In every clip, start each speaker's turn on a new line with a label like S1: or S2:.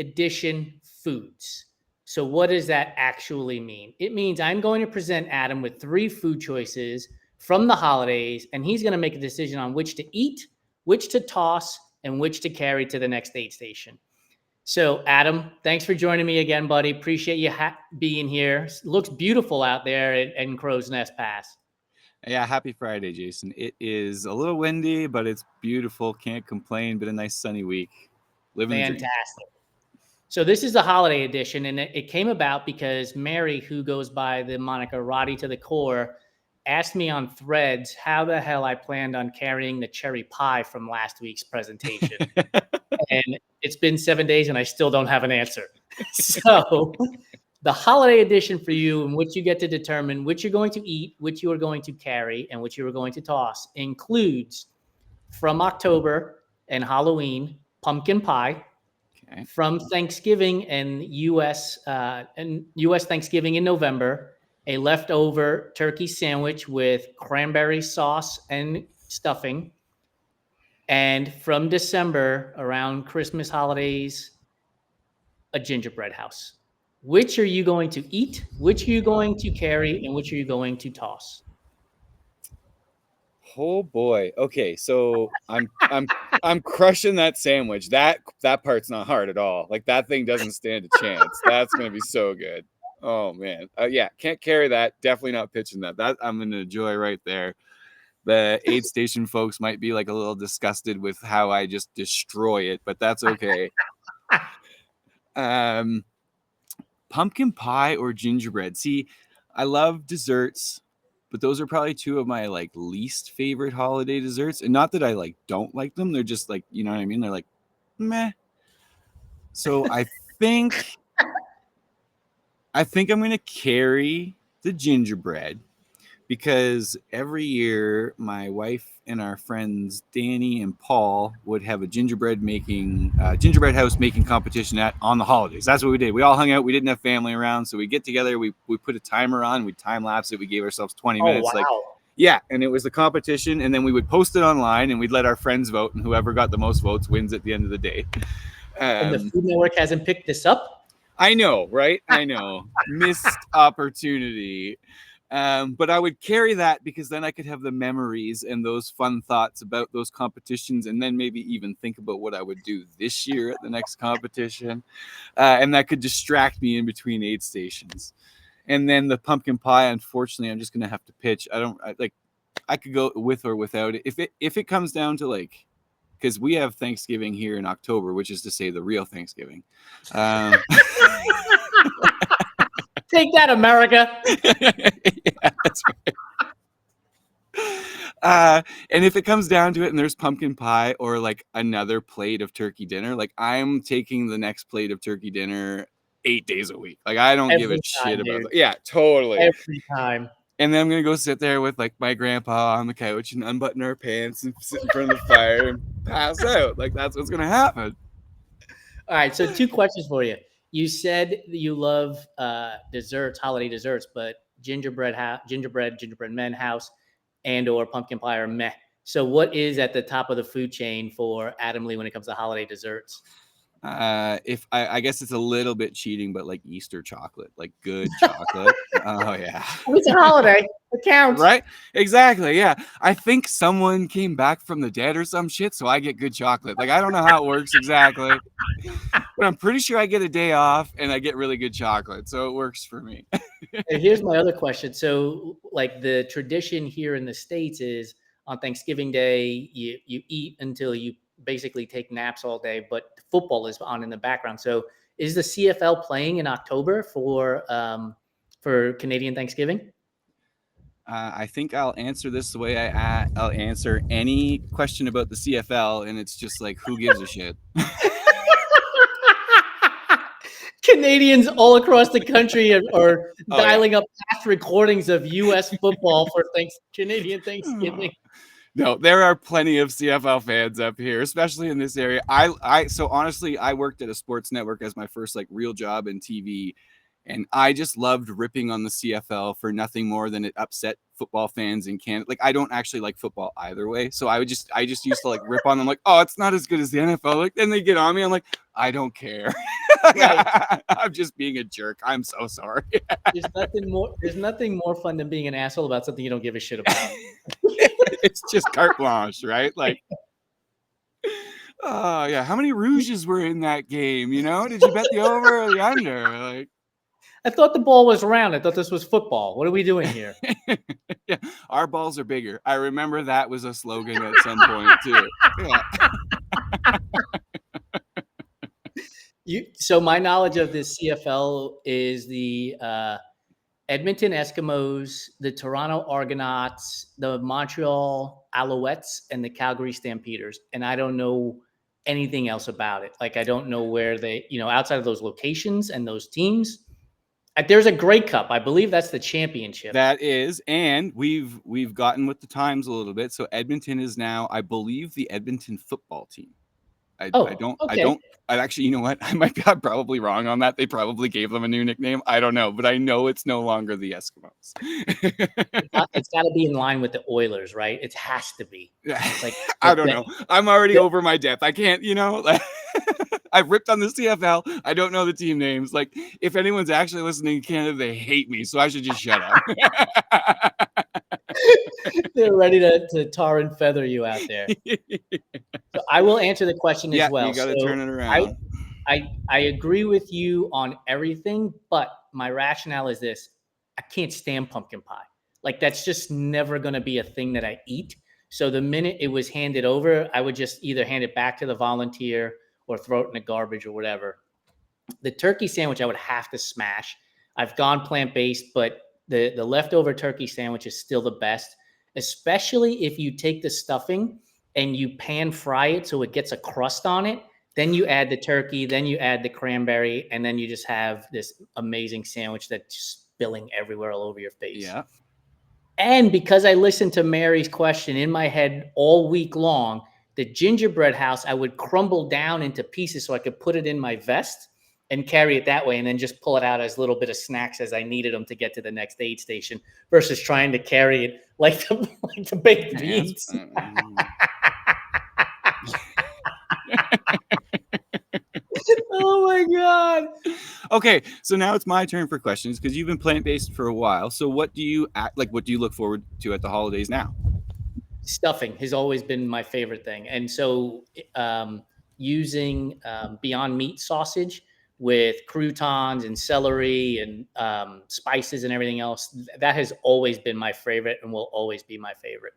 S1: edition foods. So what does that actually mean? It means I'm going to present Adam with 3 food choices from the holidays, and he's going to make a decision on which to eat, which to toss, and which to carry to the next aid station. So, Adam, thanks for joining me again, buddy. Appreciate you being here. Looks beautiful out there in Crow's Nest Pass.
S2: Yeah, happy Friday, Jason. It is a little windy, but it's beautiful. Can't complain. Been a nice sunny week. Living the dream.
S1: Fantastic. So this is the holiday edition, and it came about because Mary, who goes by the moniker Roddy to the Core, asked me on Threads how the hell I planned on carrying the cherry pie from last week's presentation. And it's been 7 days, and I still don't have an answer. So the holiday edition for you, in which you get to determine which you're going to eat, which you are going to carry, and which you are going to toss, includes from October and Halloween, pumpkin pie. Okay. From Thanksgiving and U.S. Thanksgiving in November, a leftover turkey sandwich with cranberry sauce and stuffing. And from December, around Christmas holidays, a gingerbread house. Which are you going to eat? Which are you going to carry? And which are you going to toss?
S2: Oh boy. Okay, so I'm crushing that sandwich. That part's not hard at all. Like, that thing doesn't stand a chance. That's gonna be so good. Oh man. Yeah, can't carry that. Definitely not pitching that. That I'm gonna enjoy right there. The aid station folks might be like a little disgusted with how I just destroy it, but that's okay. Pumpkin pie or gingerbread. See, I love desserts, but those are probably 2 of my like least favorite holiday desserts. And not that I like don't like them. They're just like, you know what I mean? They're like, meh. So I think I'm going to carry the gingerbread, because every year my wife and our friends Danny and Paul would have a gingerbread house making competition on the holidays. That's what we did. We all hung out. We didn't have family around, so we get together. We put a timer on. We time lapse it. We gave ourselves 20 minutes.
S1: Wow.
S2: Yeah, and it was the competition, and then we would post it online, and we'd let our friends vote, and whoever got the most votes wins at the end of the day.
S1: And the Food Network hasn't picked this up?
S2: I know, right? I know. Missed opportunity. But I would carry that, because then I could have the memories and those fun thoughts about those competitions, and then maybe even think about what I would do this year at the next competition. And that could distract me in between aid stations. And then the pumpkin pie, unfortunately, I'm just going to have to pitch. I could go with or without it. If it comes down to, like, because we have Thanksgiving here in October, which is to say the real Thanksgiving.
S1: Take that, America.
S2: Yeah, that's right. And if it comes down to it and there's pumpkin pie or like another plate of turkey dinner, like, I'm taking the next plate of turkey dinner 8 days a week. Like, I don't give a shit about it. Yeah, totally.
S1: Every time.
S2: And then I'm going to go sit there with like my grandpa on the couch and unbutton our pants and sit in front of the fire and pass out. Like, that's what's going to happen.
S1: All right. So 2 questions for you. You said you love desserts, holiday desserts, but gingerbread men house, and or pumpkin pie are meh. So what is at the top of the food chain for Adam Lee when it comes to holiday desserts?
S2: If I guess it's a little bit cheating, but like Easter chocolate, like good chocolate. Oh yeah,
S1: it's a holiday. It counts,
S2: right? Exactly. Yeah, I think someone came back from the dead or some shit, so I get good chocolate. Like, I don't know how it works exactly, but I'm pretty sure I get a day off and I get really good chocolate, so it works for me.
S1: And here's my other question. So, like, the tradition here in the States is on Thanksgiving Day, you eat until you basically take naps all day, but football is on in the background. So is the CFL playing in October for Canadian Thanksgiving?
S2: I think I'll answer this the way I'll answer any question about the CFL, and it's just like, who gives a shit?
S1: Canadians all across the country are dialing up past recordings of U.S. football for Canadian Thanksgiving.
S2: No, there are plenty of CFL fans up here, especially in this area. So honestly, I worked at a sports network as my first like real job in TV, and I just loved ripping on the CFL for nothing more than it upset football fans in Canada. Like, I don't actually like football either way, so I just used to like rip on them, like, oh, it's not as good as the NFL. Like, then they get on me, I'm like, I don't care.
S1: Right.
S2: I'm just being a jerk. I'm so sorry.
S1: There's nothing more fun than being an asshole about something you don't give a shit about.
S2: It's just carte blanche, right? Like, oh yeah, how many rouges were in that game? You know, did you bet the over or the under? Like,
S1: I thought the ball was round. I thought this was football. What are we doing here?
S2: yeah, our balls are bigger. I remember that was a slogan at some point too. Yeah.
S1: So my knowledge of the CFL is the Edmonton Eskimos, the Toronto Argonauts, the Montreal Alouettes, and the Calgary Stampeders. And I don't know anything else about it. Like, I don't know where they, outside of those locations and those teams. There's a Grey Cup. I believe that's the championship.
S2: That is, and we've gotten with the times a little bit. So Edmonton is now, I believe, the Edmonton football team. I
S1: Okay.
S2: actually, you know what? I'm probably wrong on that. They probably gave them a new nickname. I don't know, but I know it's no longer the Eskimos.
S1: It's got to be in line with the Oilers, right? It has to be. Like,
S2: I don't know. I'm already over my depth. I can't, I've ripped on the CFL. I don't know the team names. Like, if anyone's actually listening in Canada, they hate me, so I should just shut up.
S1: They're ready to tar and feather you out there. So I will answer the question as well.
S2: You got to turn it around.
S1: I agree with you on everything, but my rationale is this: I can't stand pumpkin pie. Like, that's just never going to be a thing that I eat. So the minute it was handed over, I would just either hand it back to the volunteer or throw it in the garbage or whatever. The turkey sandwich I would have to smash. I've gone plant-based, but the leftover turkey sandwich is still the best, especially if you take the stuffing and you pan fry it so it gets a crust on it. Then you add the turkey, then you add the cranberry, and then you just have this amazing sandwich that's just spilling everywhere all over your face.
S2: Yeah.
S1: And because I listened to Mary's question in my head all week long, the gingerbread house, I would crumble down into pieces so I could put it in my vest and carry it that way, and then just pull it out as a little bit of snacks as I needed them to get to the next aid station versus trying to carry it like the baked beans. Oh my God.
S2: Okay, so now it's my turn for questions because you've been plant-based for a while. So what do you what do you look forward to at the holidays now?
S1: Stuffing has always been my favorite thing. And so using Beyond Meat sausage with croutons and celery and spices and everything else, that has always been my favorite and will always be my favorite.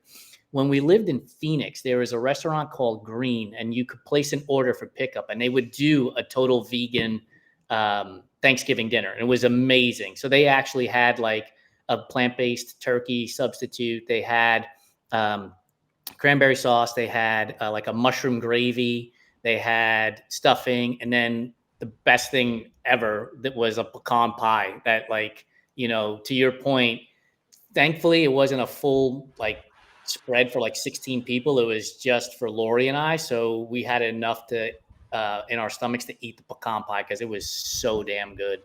S1: When we lived in Phoenix, there was a restaurant called Green, and you could place an order for pickup, and they would do a total vegan Thanksgiving dinner. It was amazing. So they actually had like a plant-based turkey substitute. They had cranberry sauce. They had like a mushroom gravy. They had stuffing, and then the best thing ever that was a pecan pie. That, like, to your point, thankfully it wasn't a full like spread for like 16 people. It was just for Lori and I, so we had enough to in our stomachs to eat the pecan pie because it was so damn good.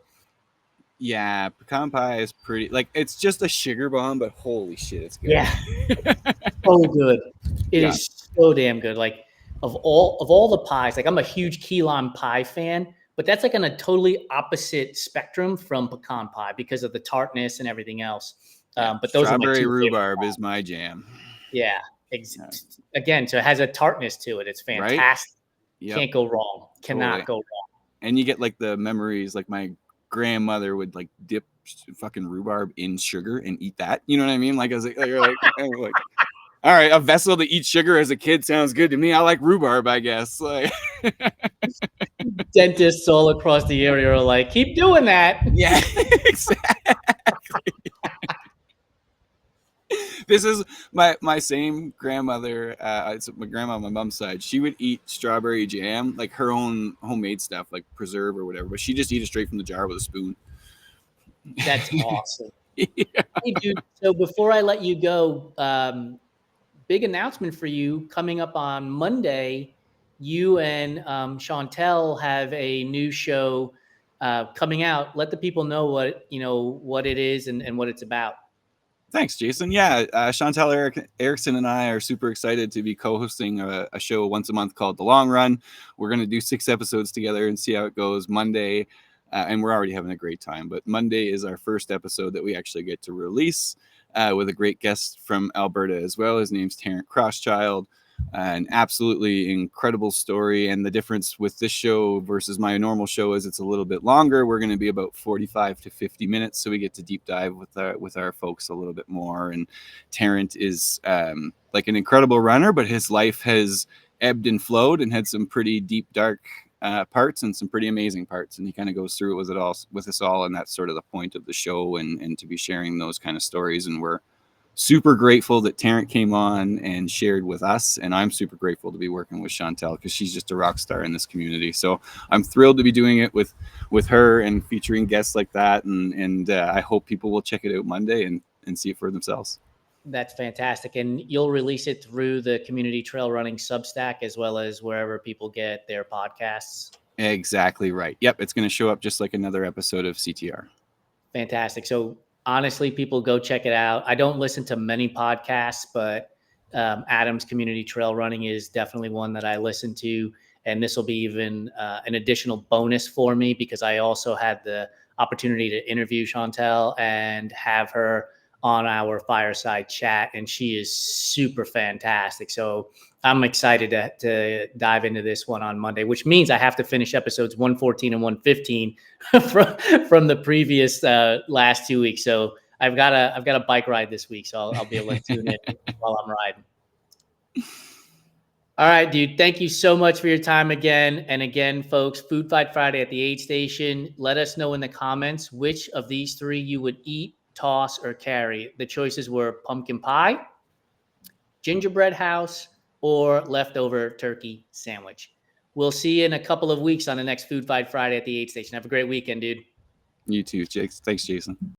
S2: Yeah, pecan pie is pretty, like, it's just a sugar bomb, but holy shit, it's good.
S1: Yeah, so good. It is so damn good. Like, of all the pies, like, I'm a huge key lime pie fan, but that's like on a totally opposite spectrum from pecan pie because of the tartness and everything else. But those are my
S2: strawberry
S1: two
S2: rhubarb is my jam.
S1: Yeah. Again, so it has a tartness to it. It's fantastic.
S2: Right? Yep.
S1: Can't go wrong. Cannot go wrong.
S2: And you get like the memories, like my grandmother would like dip fucking rhubarb in sugar and eat that. You know what I mean? Like, you're like, all right, a vessel to eat sugar as a kid sounds good to me. I like rhubarb, I guess. Like,
S1: dentists all across the area are like, keep doing that.
S2: Yeah, exactly. This is my same grandmother. It's my grandma on my mom's side. She would eat strawberry jam, like her own homemade stuff, like preserve or whatever. But she just eat it straight from the jar with a spoon.
S1: That's awesome.
S2: Yeah.
S1: Hey, dude. So before I let you go, big announcement for you coming up on Monday. You and Chantel have a new show coming out. Let the people know what it is and what it's about.
S2: Thanks, Jason. Yeah, Chantal Erickson and I are super excited to be co-hosting a show once a month called The Long Run. We're going to do 6 episodes together and see how it goes Monday. And we're already having a great time. But Monday is our first episode that we actually get to release with a great guest from Alberta as well. His name's Terrence Crosschild. An absolutely incredible story. And the difference with this show versus my normal show is it's a little bit longer. We're going to be about 45 to 50 minutes. So we get to deep dive with our folks a little bit more. And Tarrant is like an incredible runner, but his life has ebbed and flowed and had some pretty deep, dark parts and some pretty amazing parts. And he kind of goes through it with us all. And that's sort of the point of the show and to be sharing those kind of stories. And we're super grateful that Tarrant came on and shared with us. And I'm super grateful to be working with Chantal because she's just a rock star in this community. So I'm thrilled to be doing it with her and featuring guests like that. And I hope people will check it out Monday and see it for themselves.
S1: That's fantastic. And you'll release it through the Community Trail Running Substack as well as wherever people get their podcasts.
S2: Exactly right. Yep. It's going to show up just like another episode of CTR.
S1: Fantastic. So honestly, people go check it out. I don't listen to many podcasts, but Adam's Community Trail Running is definitely one that I listen to. And this will be even an additional bonus for me because I also had the opportunity to interview Chantal and have her on our fireside chat. And she is super fantastic. So I'm excited to dive into this one on Monday, which means I have to finish episodes 114 and 115 from the previous last 2 weeks. So I've got a bike ride this week, so I'll be able to tune in while I'm riding. All right, dude. Thank you so much for your time again. And again, folks, Food Fight Friday at the aid station. Let us know in the comments which of these 3 you would eat, toss, or carry. The choices were pumpkin pie, gingerbread house, or leftover turkey sandwich. We'll see you in a couple of weeks on the next Food Fight Friday at the aid station. Have a great weekend, dude.
S2: You too, Jake. Thanks, Jason.